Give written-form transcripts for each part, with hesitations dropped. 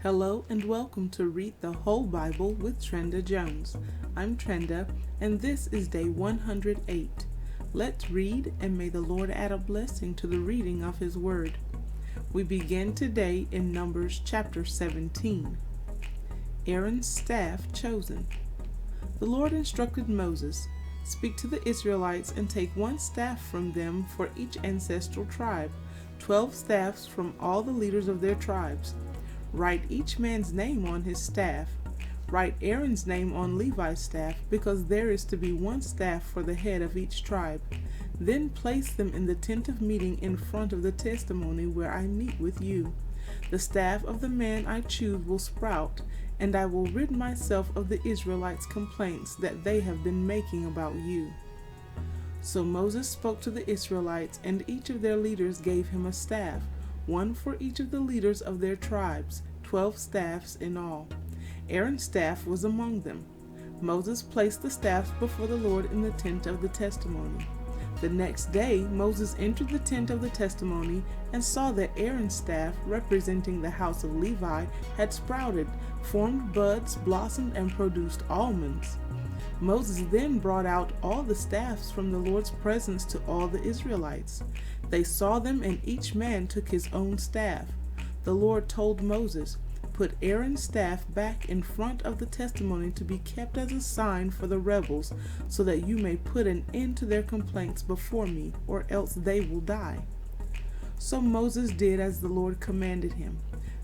Hello and welcome to Read the Whole Bible with Trenda Jones. I'm Trenda and this is day 108. Let's read and may the Lord add a blessing to the reading of His Word. We begin today in Numbers chapter 17. Aaron's staff chosen. The Lord instructed Moses, "Speak to the Israelites and take one staff from them for each ancestral tribe, 12 staffs from all the leaders of their tribes. Write each man's name on his staff. Write Aaron's name on Levi's staff, because there is to be one staff for the head of each tribe. Then place them in the tent of meeting in front of the testimony where I meet with you. The staff of the man I choose will sprout, and I will rid myself of the Israelites' complaints that they have been making about you." So Moses spoke to the Israelites, and each of their leaders gave him a staff, one for each of the leaders of their tribes, 12 staffs in all. Aaron's staff was among them. Moses placed the staffs before the Lord in the tent of the testimony. The next day Moses entered the tent of the testimony and saw that Aaron's staff, representing the house of Levi, had sprouted, formed buds, blossomed, and produced almonds. Moses then brought out all the staffs from the Lord's presence to all the Israelites. They saw them, and each man took his own staff. The Lord told Moses, "Put Aaron's staff back in front of the testimony to be kept as a sign for the rebels, so that you may put an end to their complaints before me, or else they will die." So Moses did as the Lord commanded him.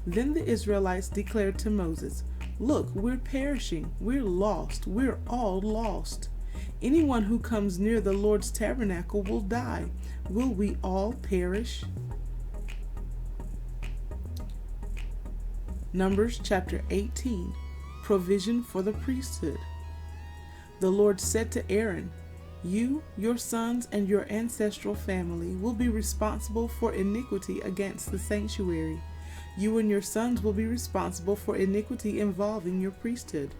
Then the Israelites declared to Moses, "Look, we're perishing, we're lost, we're all lost. Anyone who comes near the Lord's tabernacle will die. Will we all perish?" Numbers chapter 18. Provision for the priesthood. The Lord said to Aaron, "You, your sons, and your ancestral family will be responsible for iniquity against the sanctuary. You and your sons will be responsible for iniquity involving your priesthood.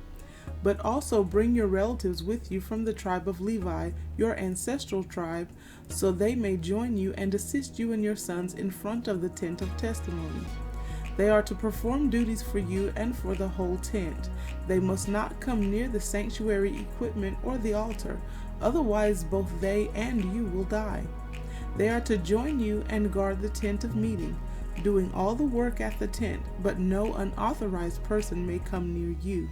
But also bring your relatives with you from the tribe of Levi, your ancestral tribe, so they may join you and assist you and your sons in front of the tent of testimony. They are to perform duties for you and for the whole tent. They must not come near the sanctuary equipment or the altar, otherwise both they and you will die. They are to join you and guard the tent of meeting, doing all the work at the tent, but no unauthorized person may come near you.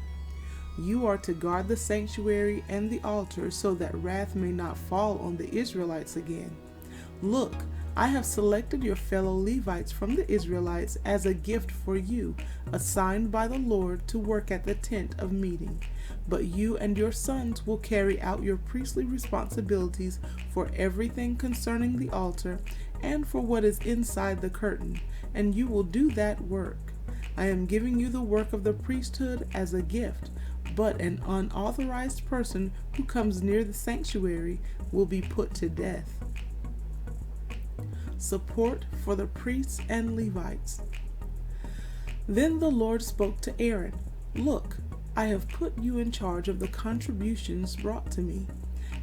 You are to guard the sanctuary and the altar, so that wrath may not fall on the Israelites again. Look, I have selected your fellow Levites from the Israelites as a gift for you, assigned by the Lord to work at the tent of meeting. But you and your sons will carry out your priestly responsibilities for everything concerning the altar and for what is inside the curtain, and you will do that work. I am giving you the work of the priesthood as a gift, but an unauthorized person who comes near the sanctuary will be put to death." Support for the priests and Levites. Then the Lord spoke to Aaron, "Look, I have put you in charge of the contributions brought to me.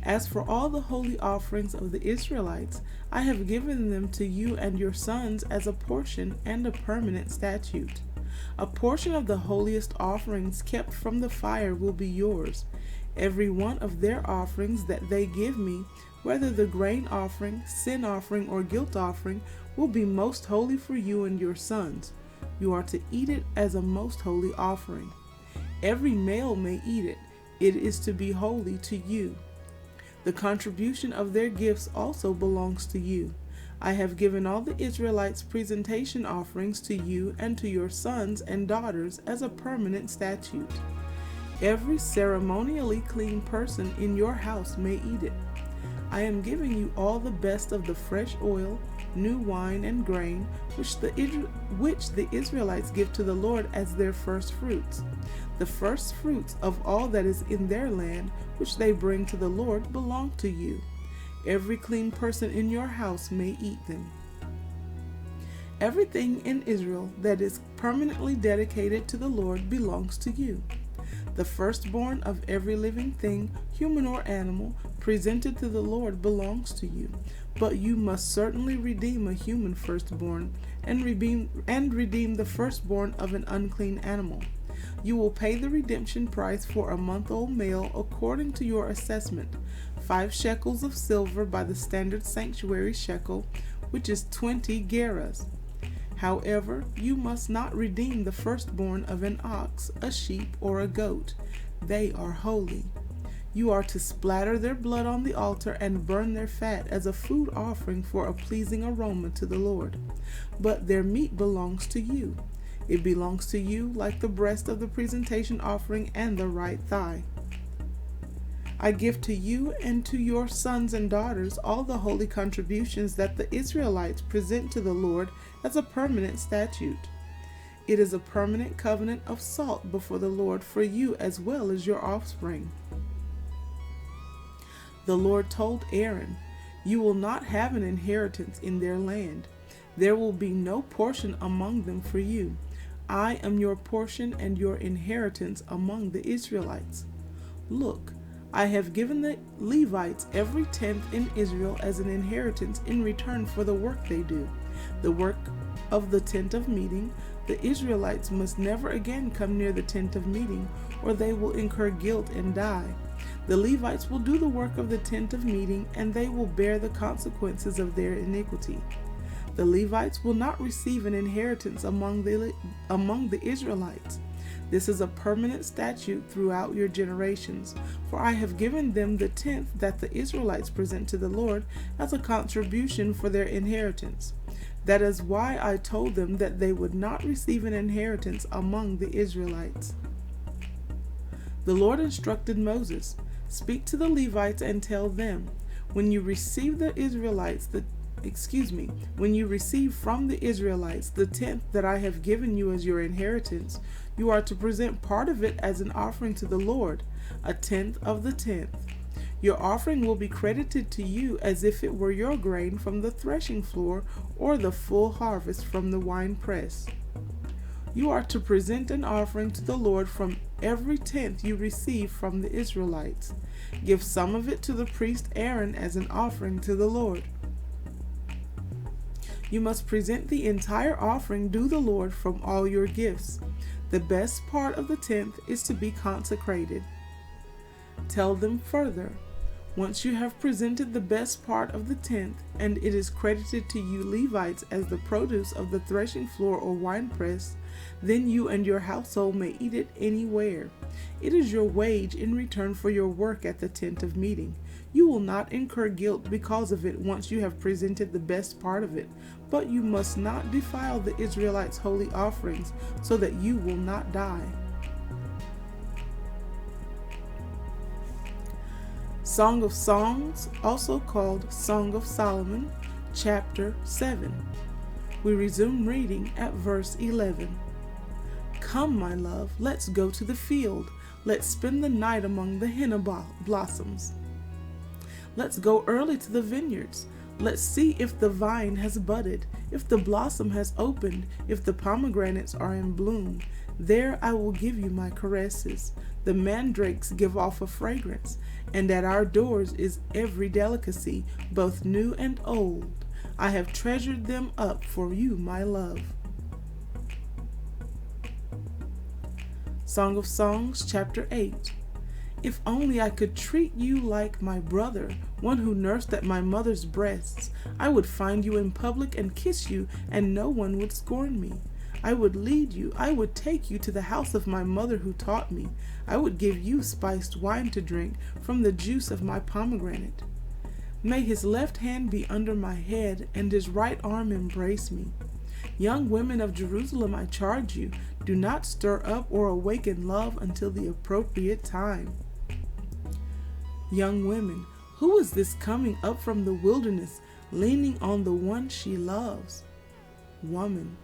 As for all the holy offerings of the Israelites, I have given them to you and your sons as a portion and a permanent statute. A portion of the holiest offerings kept from the fire will be yours. Every one of their offerings that they give me, whether the grain offering, sin offering, or guilt offering, will be most holy for you and your sons. You are to eat it as a most holy offering. Every male may eat it. It is to be holy to you. The contribution of their gifts also belongs to you. I have given all the Israelites' presentation offerings to you and to your sons and daughters as a permanent statute. Every ceremonially clean person in your house may eat it. I am giving you all the best of the fresh oil, new wine, and grain, which the Israelites give to the Lord as their first fruits. The first fruits of all that is in their land, which they bring to the Lord, belong to you. Every clean person in your house may eat them. Everything in Israel that is permanently dedicated to the Lord belongs to you. The firstborn of every living thing, human or animal, presented to the Lord belongs to you. But you must certainly redeem a human firstborn, and redeem the firstborn of an unclean animal. You will pay the redemption price for a month-old male according to your assessment, 5 shekels of silver by the standard sanctuary shekel, which is 20 gerahs. However, you must not redeem the firstborn of an ox, a sheep, or a goat. They are holy. You are to splatter their blood on the altar and burn their fat as a food offering for a pleasing aroma to the Lord. But their meat belongs to you. It belongs to you like the breast of the presentation offering and the right thigh. I give to you and to your sons and daughters all the holy contributions that the Israelites present to the Lord as a permanent statute. It is a permanent covenant of salt before the Lord for you as well as your offspring. The Lord told Aaron, "You will not have an inheritance in their land. There will be no portion among them for you. I am your portion and your inheritance among the Israelites. Look, I have given the Levites every tenth in Israel as an inheritance in return for the work they do, the work of the tent of meeting. The Israelites must never again come near the tent of meeting, or they will incur guilt and die. The Levites will do the work of the tent of meeting, and they will bear the consequences of their iniquity. The Levites will not receive an inheritance among the Israelites. This is a permanent statute throughout your generations, for I have given them the tenth that the Israelites present to the Lord as a contribution for their inheritance. That is why I told them that they would not receive an inheritance among the Israelites." The Lord instructed Moses, "Speak to the Levites and tell them, when you receive from the Israelites the tenth that I have given you as your inheritance, you are to present part of it as an offering to the Lord, a tenth of the tenth. Your offering will be credited to you as if it were your grain from the threshing floor or the full harvest from the winepress. You are to present an offering to the Lord from every tenth you receive from the Israelites. Give some of it to the priest Aaron as an offering to the Lord. You must present the entire offering due the Lord from all your gifts. The best part of the tenth is to be consecrated." Tell them further, "Once you have presented the best part of the tenth, and it is credited to you Levites as the produce of the threshing floor or winepress, then you and your household may eat it anywhere. It is your wage in return for your work at the tent of meeting. You will not incur guilt because of it once you have presented the best part of it, but you must not defile the Israelites' holy offerings so that you will not die." Song of Songs, also called Song of Solomon, chapter 7. We resume reading at verse 11. "Come, my love, let's go to the field. Let's spend the night among the henna blossoms. Let's go early to the vineyards. Let's see if the vine has budded, if the blossom has opened, if the pomegranates are in bloom. There I will give you my caresses. The mandrakes give off a fragrance, and at our doors is every delicacy, both new and old. I have treasured them up for you, my love." Song of Songs, chapter 8. "If only I could treat you like my brother, one who nursed at my mother's breasts. I would find you in public and kiss you, and no one would scorn me. I would lead you, I would take you to the house of my mother who taught me. I would give you spiced wine to drink from the juice of my pomegranate. May his left hand be under my head, and his right arm embrace me. Young women of Jerusalem, I charge you, do not stir up or awaken love until the appropriate time. Young women, who is this coming up from the wilderness, leaning on the one she loves? Woman,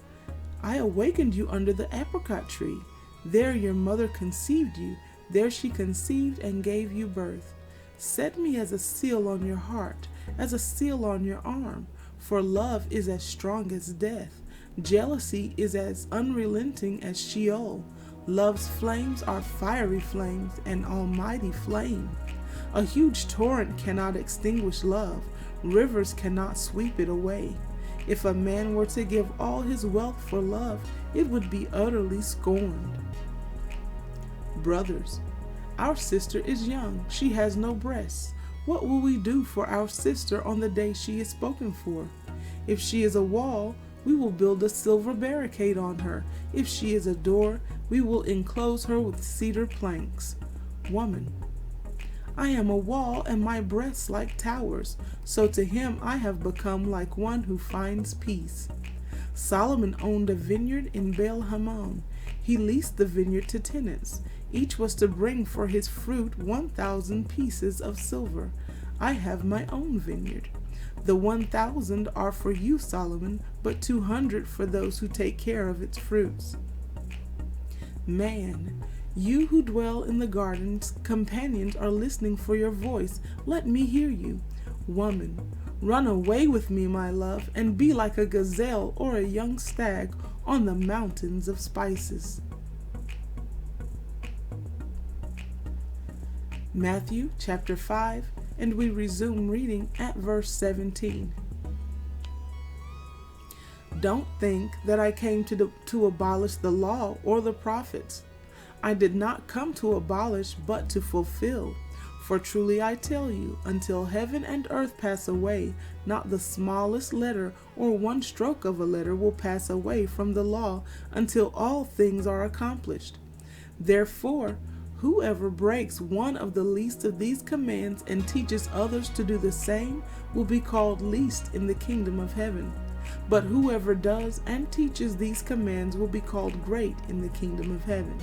I awakened you under the apricot tree. There your mother conceived you. There she conceived and gave you birth. Set me as a seal on your heart, as a seal on your arm, for love is as strong as death. Jealousy is as unrelenting as Sheol. Love's flames are fiery flames, an almighty flame. A huge torrent cannot extinguish love. Rivers cannot sweep it away. If a man were to give all his wealth for love, it would be utterly scorned. Brothers, our sister is young. She has no breasts. What will we do for our sister on the day she is spoken for? If she is a wall, we will build a silver barricade on her. If she is a door, we will enclose her with cedar planks. Woman, I am a wall, and my breasts like towers. So to him I have become like one who finds peace. Solomon owned a vineyard in Baal-Hamon. He leased the vineyard to tenants. Each was to bring for his fruit 1,000 pieces of silver. I have my own vineyard. The 1,000 are for you, Solomon, but 200 for those who take care of its fruits. Man, you who dwell in the gardens, companions are listening for your voice. Let me hear you. Woman, run away with me, my love, and be like a gazelle or a young stag on the mountains of spices. Matthew chapter 5, and we resume reading at verse 17. Don't think that I came to abolish the law or the prophets. I did not come to abolish, but to fulfill. For truly I tell you, until heaven and earth pass away, not the smallest letter or one stroke of a letter will pass away from the law until all things are accomplished. Therefore, whoever breaks one of the least of these commands and teaches others to do the same will be called least in the kingdom of heaven. But whoever does and teaches these commands will be called great in the kingdom of heaven.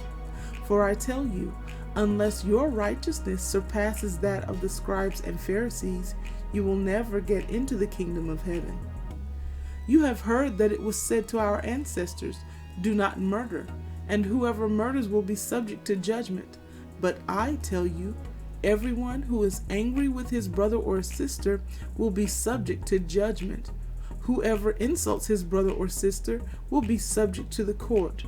For I tell you, unless your righteousness surpasses that of the scribes and Pharisees, you will never get into the kingdom of heaven. You have heard that it was said to our ancestors, do not murder, and whoever murders will be subject to judgment. But I tell you, everyone who is angry with his brother or sister will be subject to judgment. Whoever insults his brother or sister will be subject to the court.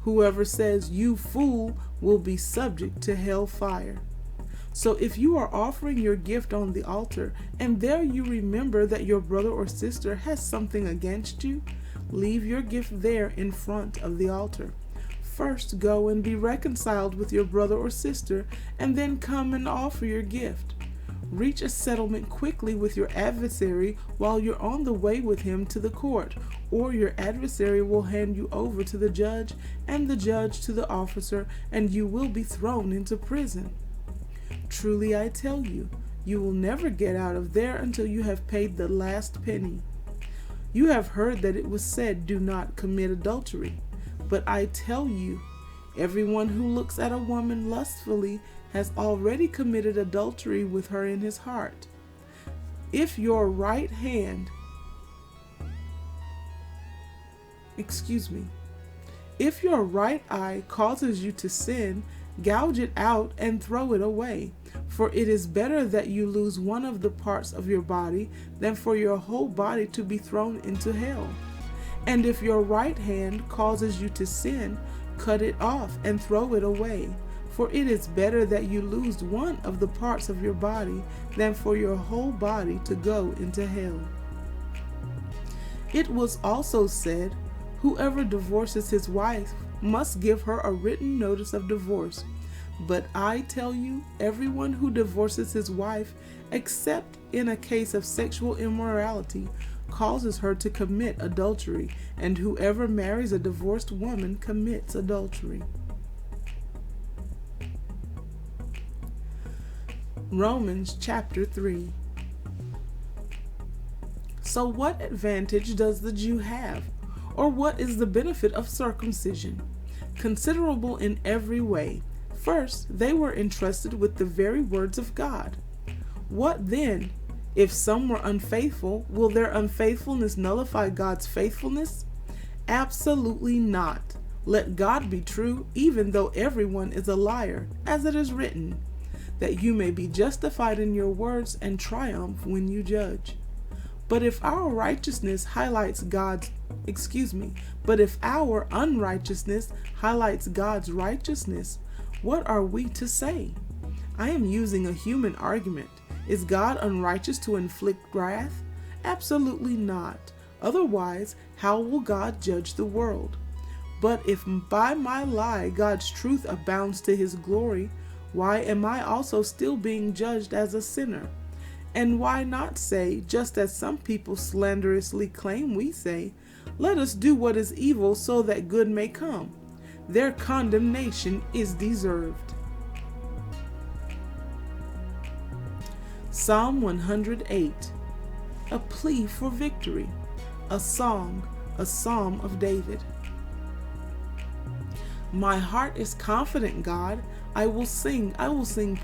Whoever says, you fool, will be subject to hell fire. So if you are offering your gift on the altar, and there you remember that your brother or sister has something against you, leave your gift there in front of the altar. First go and be reconciled with your brother or sister, and then come and offer your gift. Reach a settlement quickly with your adversary while you're on the way with him to the court, or your adversary will hand you over to the judge, and the judge to the officer, and you will be thrown into prison. Truly I tell you, you will never get out of there until you have paid the last penny. You have heard that it was said, do not commit adultery. But I tell you, everyone who looks at a woman lustfully has already committed adultery with her in his heart. If your right eye causes you to sin, gouge it out and throw it away. For it is better that you lose one of the parts of your body than for your whole body to be thrown into hell. And if your right hand causes you to sin, cut it off and throw it away. For it is better that you lose one of the parts of your body than for your whole body to go into hell. It was also said, whoever divorces his wife must give her a written notice of divorce. But I tell you, everyone who divorces his wife, except in a case of sexual immorality, causes her to commit adultery, and whoever marries a divorced woman commits adultery. Romans chapter 3. So what advantage does the Jew have? Or what is the benefit of circumcision? Considerable in every way. First, they were entrusted with the very words of God. What then? If some were unfaithful, will their unfaithfulness nullify God's faithfulness? Absolutely not. Let God be true, even though everyone is a liar, as it is written, that you may be justified in your words and triumph when you judge. But if our unrighteousness highlights God's righteousness, what are we to say? I am using a human argument. Is God unrighteous to inflict wrath? Absolutely not. Otherwise, how will God judge the world? But if by my lie God's truth abounds to his glory, why am I also still being judged as a sinner? And why not say, just as some people slanderously claim we say, let us do what is evil so that good may come? Their condemnation is deserved. Psalm 108, a plea for victory, a song, a psalm of David. My heart is confident, God. I will sing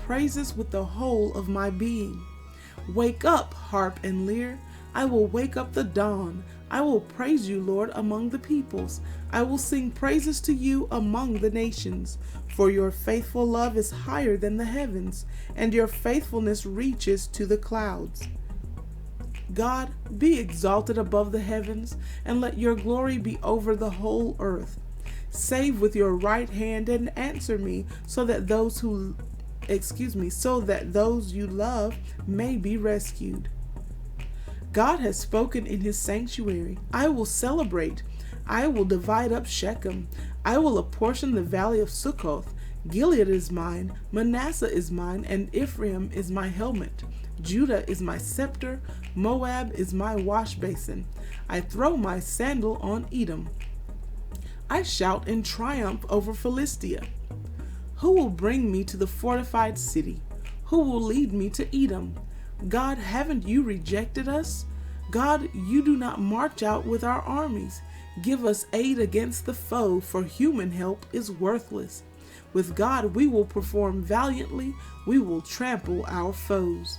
praises with the whole of my being. Wake up, harp and lyre. I will wake up the dawn. I will praise you, Lord, among the peoples. I will sing praises to you among the nations. For your faithful love is higher than the heavens, and your faithfulness reaches to the clouds. God, be exalted above the heavens, and let your glory be over the whole earth. Save with your right hand and answer me, so that those you love may be rescued. God has spoken in his sanctuary. I will celebrate. I will divide up Shechem. I will apportion the valley of Succoth. Gilead is mine, Manasseh is mine, and Ephraim is my helmet. Judah is my scepter, Moab is my wash basin. I throw my sandal on Edom. I shout in triumph over Philistia. Who will bring me to the fortified city? Who will lead me to Edom? God, haven't you rejected us? God, you do not march out with our armies. Give us aid against the foe, for human help is worthless. With God we will perform valiantly, we will trample our foes.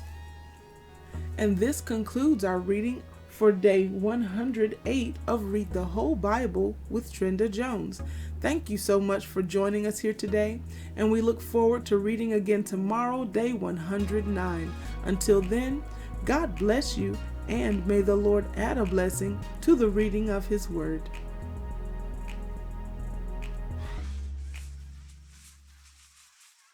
And this concludes our reading for day 108 of Read the Whole Bible with Trenda Jones. Thank you so much for joining us here today, and we look forward to reading again tomorrow, day 109. Until then, God bless you, and may the Lord add a blessing to the reading of his word.